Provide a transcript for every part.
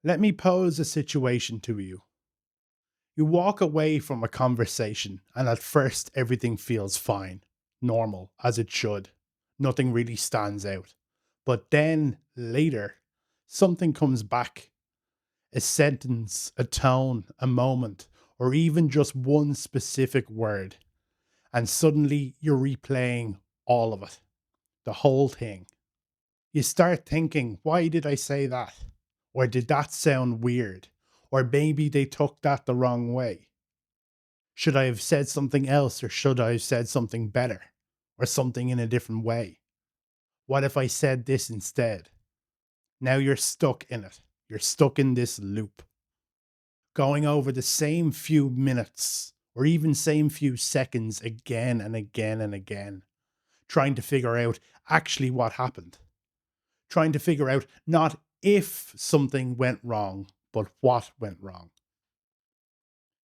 Let me pose a situation to you. You walk away from a conversation, and at first, everything feels fine, normal, as it should. Nothing really stands out. But then later, something comes back, a sentence, a tone, a moment, or even just one specific word. And suddenly, you're replaying all of it, the whole thing. You start thinking, why did I say that? Or did that sound weird? Or maybe they took that the wrong way. Should I have said something else, or should I have said something better? Or something in a different way? What if I said this instead? Now you're stuck in it. You're stuck in this loop, going over the same few minutes or even same few seconds again and again and again, trying to figure out actually what happened, trying to figure out not if something went wrong, but what went wrong.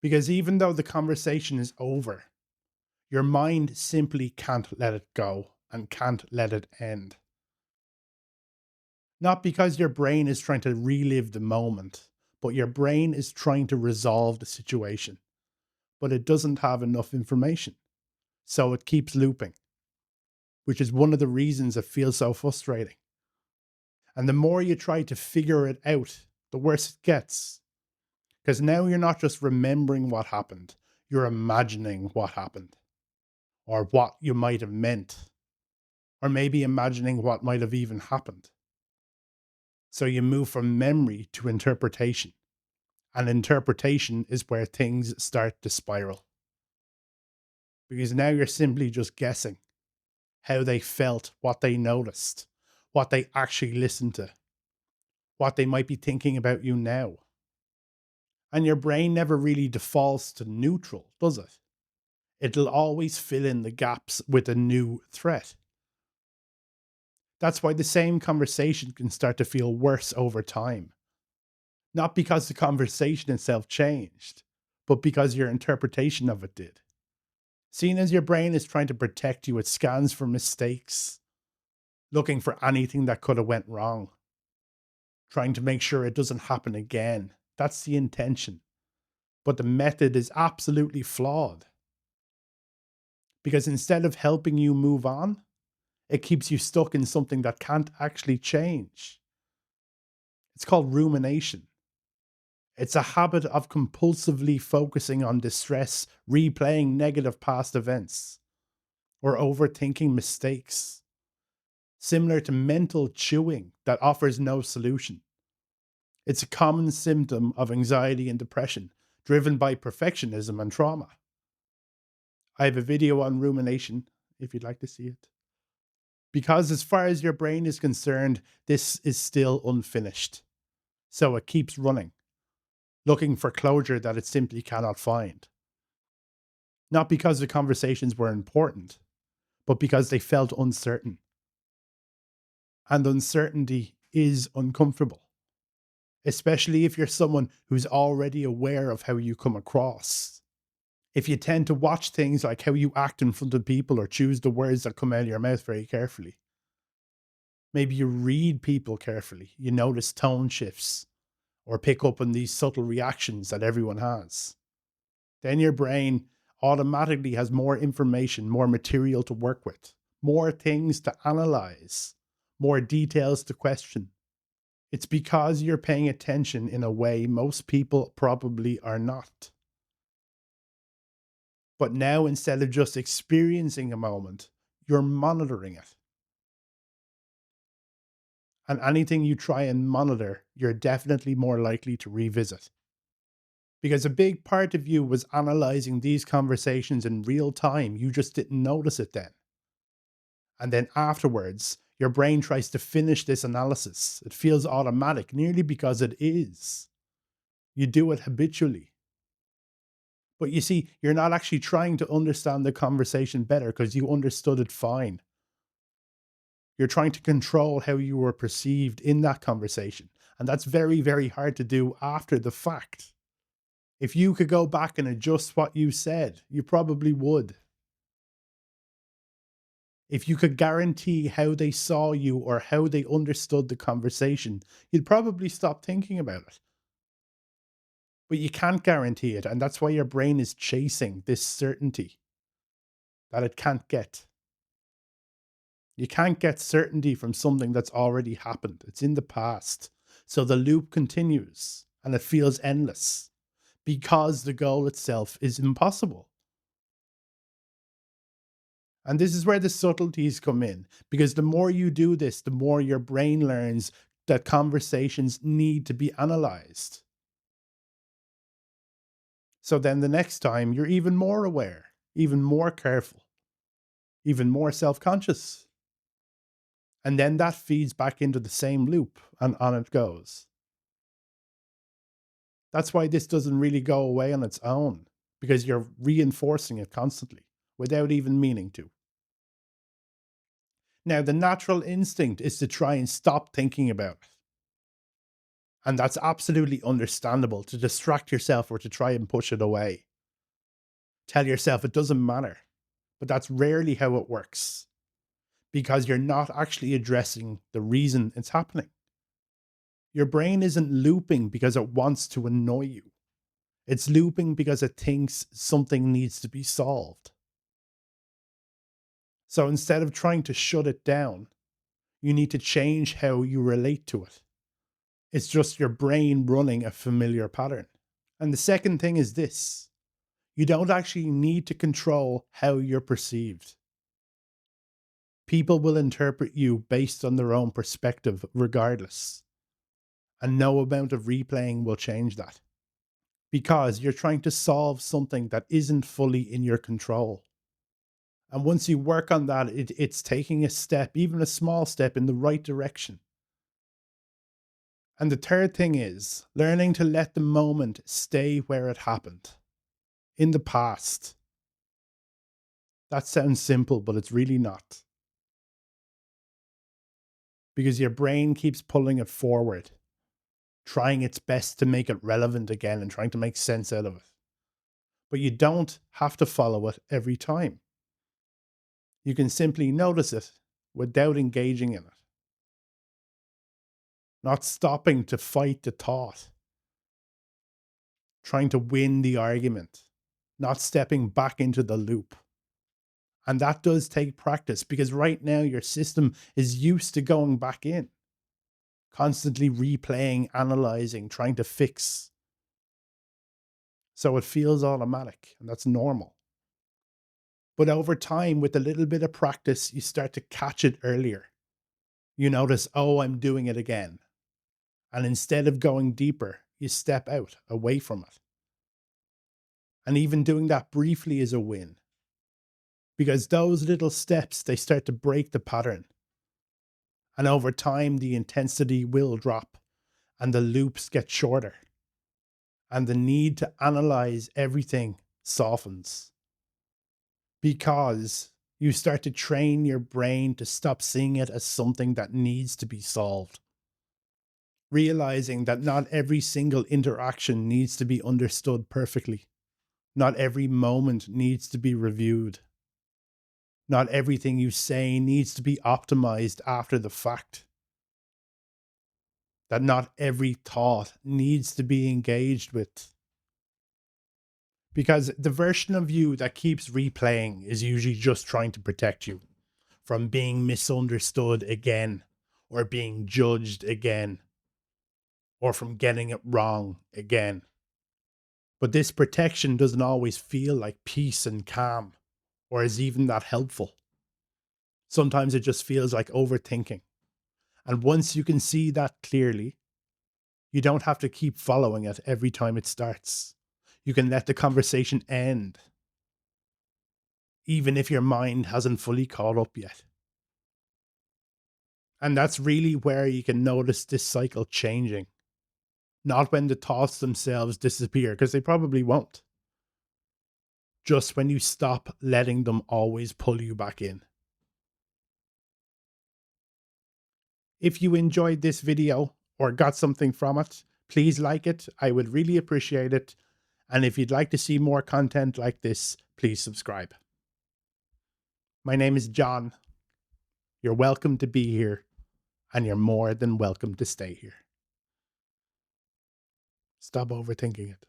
Because even though the conversation is over, your mind simply can't let it go and can't let it end. Not because your brain is trying to relive the moment, but your brain is trying to resolve the situation, but it doesn't have enough information. So it keeps looping, which is one of the reasons it feels so frustrating. And the more you try to figure it out, the worse it gets. Because now you're not just remembering what happened, you're imagining what happened, or what you might have meant, or maybe imagining what might have even happened. So you move from memory to interpretation. And interpretation is where things start to spiral. Because now you're simply just guessing how they felt, what they noticed, what they actually listened to, what they might be thinking about you now. And your brain never really defaults to neutral, does it? It'll always fill in the gaps with a new threat. That's why the same conversation can start to feel worse over time. Not because the conversation itself changed, but because your interpretation of it did. Seeing as your brain is trying to protect you, it scans for mistakes, looking for anything that could have went wrong, trying to make sure it doesn't happen again. That's the intention. But the method is absolutely flawed. Because instead of helping you move on, it keeps you stuck in something that can't actually change. It's called rumination. It's a habit of compulsively focusing on distress, replaying negative past events, or overthinking mistakes, similar to mental chewing that offers no solution. It's a common symptom of anxiety and depression, driven by perfectionism and trauma. I have a video on rumination if you'd like to see it. Because as far as your brain is concerned, this is still unfinished. So it keeps running, looking for closure that it simply cannot find. Not because the conversations were important, but because they felt uncertain. And uncertainty is uncomfortable, especially if you're someone who's already aware of how you come across. If you tend to watch things like how you act in front of people or choose the words that come out of your mouth very carefully. Maybe you read people carefully, you notice tone shifts or pick up on these subtle reactions that everyone has. Then your brain automatically has more information, more material to work with, more things to analyze, more details to question. It's because you're paying attention in a way most people probably are not. But now, instead of just experiencing a moment, you're monitoring it. And anything you try and monitor, you're definitely more likely to revisit. Because a big part of you was analyzing these conversations in real time. You just didn't notice it then. And then afterwards, your brain tries to finish this analysis. It feels automatic, nearly because it is. You do it habitually. But you see, you're not actually trying to understand the conversation better because you understood it fine. You're trying to control how you were perceived in that conversation. And that's very, very hard to do after the fact. If you could go back and adjust what you said, you probably would. If you could guarantee how they saw you or how they understood the conversation, you'd probably stop thinking about it. But you can't guarantee it. And that's why your brain is chasing this certainty that it can't get. You can't get certainty from something that's already happened. It's in the past. So the loop continues and it feels endless because the goal itself is impossible. And this is where the subtleties come in, because the more you do this, the more your brain learns that conversations need to be analyzed. So then the next time you're even more aware, even more careful, even more self conscious. And then that feeds back into the same loop and on it goes. That's why this doesn't really go away on its own, because you're reinforcing it constantly without even meaning to. Now, the natural instinct is to try and stop thinking about it. And that's absolutely understandable, to distract yourself or to try and push it away. Tell yourself it doesn't matter. But that's rarely how it works, because you're not actually addressing the reason it's happening. Your brain isn't looping because it wants to annoy you. It's looping because it thinks something needs to be solved. So instead of trying to shut it down, you need to change how you relate to it. It's just your brain running a familiar pattern. And the second thing is this: you don't actually need to control how you're perceived. People will interpret you based on their own perspective regardless. And no amount of replaying will change that. Because you're trying to solve something that isn't fully in your control. And once you work on that, it's taking a step, even a small step, in the right direction. And the third thing is learning to let the moment stay where it happened, in the past. That sounds simple, but it's really not. Because your brain keeps pulling it forward, trying its best to make it relevant again and trying to make sense out of it. But you don't have to follow it every time. You can simply notice it without engaging in it. Not stopping to fight the thought, trying to win the argument, not stepping back into the loop. And that does take practice, because right now your system is used to going back in, constantly replaying, analyzing, trying to fix. So it feels automatic, and that's normal. But over time, with a little bit of practice, you start to catch it earlier. You notice, oh, I'm doing it again. And instead of going deeper, you step out away from it. And even doing that briefly is a win, because those little steps, they start to break the pattern. And over time, the intensity will drop and the loops get shorter. And the need to analyze everything softens, because you start to train your brain to stop seeing it as something that needs to be solved. Realizing that not every single interaction needs to be understood perfectly. Not every moment needs to be reviewed. Not everything you say needs to be optimized after the fact. That not every thought needs to be engaged with. Because the version of you that keeps replaying is usually just trying to protect you from being misunderstood again, or being judged again, or from getting it wrong again. But this protection doesn't always feel like peace and calm, or is even that helpful. Sometimes it just feels like overthinking. And once you can see that clearly, you don't have to keep following it every time it starts. You can let the conversation end, even if your mind hasn't fully caught up yet. And that's really where you can notice this cycle changing. Not when the thoughts themselves disappear, because they probably won't. Just when you stop letting them always pull you back in. If you enjoyed this video or got something from it, please like it. I would really appreciate it. And if you'd like to see more content like this, please subscribe. My name is John. You're welcome to be here, and you're more than welcome to stay here. Stop overthinking it.